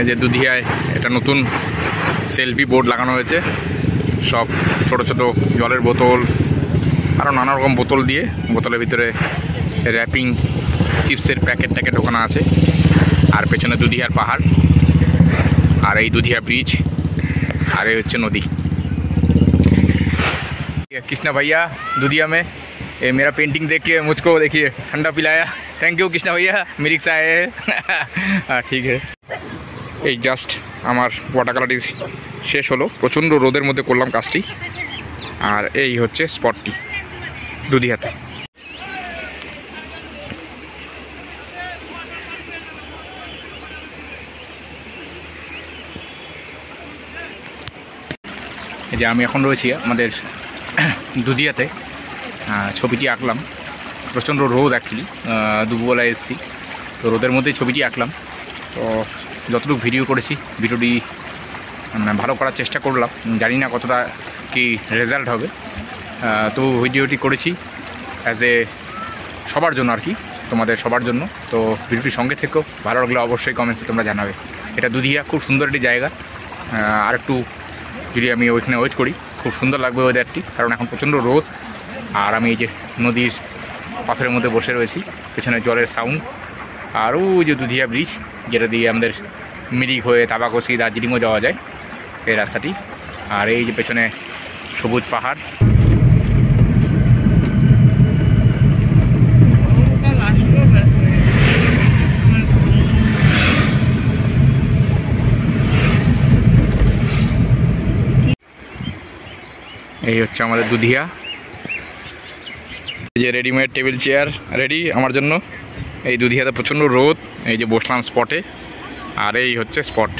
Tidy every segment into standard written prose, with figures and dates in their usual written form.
এই যে দুধিয়ায় এটা নতুন সেলফি বোর্ড লাগানো হয়েছে, সব ছোট ছোট জলের বোতল আরও নানা রকম বোতল দিয়ে, বোতলের ভিতরে র্যাপিং চিপসের প্যাকেট ট্যাকেট ঢোকানো আছে। আর পেছনে দুধিয়ার পাহাড়, আর এই দুধিয়া ব্রিজ, আর এই হচ্ছে নদী। कृष्णा भैया दुधिया में ये मेरा पेंटिंग देख के मुझको देखिए ठंडा पिलाया। थैंक यू कृष्णा भैया, मेरी रिक्शा है। हाँ ठीक है। এই জাস্ট আমার ওয়াটার কালারটি শেষ হলো, প্রচণ্ড রোদের মধ্যে করলাম কাজটি। আর এই হচ্ছে স্পটটি দুধিয়াতে। এই যে আমি এখন রয়েছি আমাদের দুধিয়াতে, ছবিটি আঁকলাম। প্রচণ্ড রোদ অ্যাকচুয়ালি, দুপুরবেলা এসেছি, তো রোদের মধ্যেই ছবিটি আঁকলাম। তো যতটুকু ভিডিও করেছি ভিডিওটি ভালো করার চেষ্টা করলাম, জানি না কতটা কি রেজাল্ট হবে, তো ভিডিওটি করেছি অ্যাজ এ সবার জন্য আর কি, তোমাদের সবার জন্য। তো ভিডিওটির সঙ্গে থেকেও ভালো লাগলে অবশ্যই কমেন্টসে তোমরা জানাবে। এটা দুধিয়া খুব সুন্দর একটি জায়গা, আর একটু যদি আমি ওইখানে ওয়েট করি খুব সুন্দর লাগবে ওয়েদারটি, কারণ এখন প্রচণ্ড রোদ। আর আমি এই যে নদীর পাথরের মধ্যে বসে রয়েছি, পেছনে জলের সাউন্ড, আর ওই যে দুধিয়া ব্রিজ যেটা দিয়ে আমাদের মিরিক হয়ে তাবাকসি দার্জিলিংও যাওয়া যায়, এই রাস্তাটি। আর এই যে পেছনে সবুজ পাহাড়। এই হচ্ছে আমাদের দুধিয়া। এই যে রেডিমেড টেবিল চেয়ার রেডি আমার জন্য। এই দুধিয়াতে প্রচণ্ড রোদ, এই যে বসলাম স্পটে, আর এই হচ্ছে স্পট।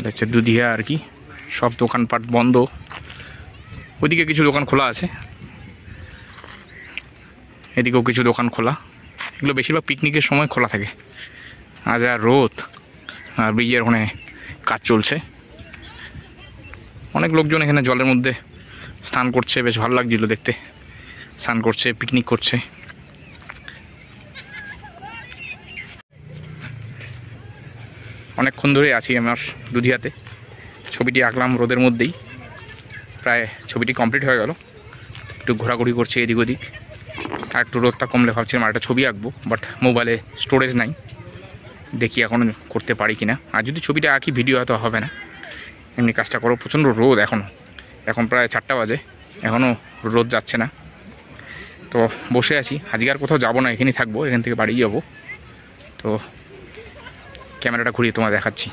এটা হচ্ছে দুধিয়া আর কি, সব দোকানপাট বন্ধ। ওইদিকে কিছু দোকান খোলা আছে, এদিকেও কিছু দোকান খোলা। এগুলো বেশিরভাগ পিকনিকের সময় খোলা থাকে। আজ আর রোদ, আর ব্রিজের ওখানে কাজ চলছে। অনেক লোকজন এখানে জলের মধ্যে স্নান করছে, বেশ ভালো লাগছিল দেখতে। স্নান করছে, পিকনিক করছে। অনেকক্ষণ ধরে আছি আমার দুধিয়াতে, ছবিটি আঁকলাম রোদের মধ্যেই। প্রায় ছবিটি কমপ্লিট হয়ে গেল। একটু ঘোরাঘুরি করছি এদিক ওদিক। আর একটু রোদটা কমলে ভাবছিলাম আর একটা ছবি আঁকবো, বাট মোবাইলে স্টোরেজ নাই, দেখি এখন করতে পারি কিনা। আর যদি ছবিটা আঁকি ভিডিও হয়তো হবে না, এমনি কাজটা করো। প্রচণ্ড রোদ এখন প্রায় 4টা বাজে, এখনও রোদ যাচ্ছে না। তো বসে আছি, আজকে আর কোথাও যাবো না, এখানেই থাকবো, এখান থেকে বাড়ি যাবো। তো ক্যামেরাটা ঘুরিয়ে তোমায় দেখাচ্ছি।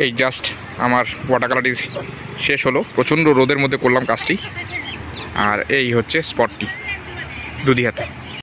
এই জাস্ট আমার ওয়াটার কালারটি শেষ হলো, প্রচণ্ড রোদের মধ্যে করলাম কাজটি। আর এই হচ্ছে স্পটটি দুধিয়াতে।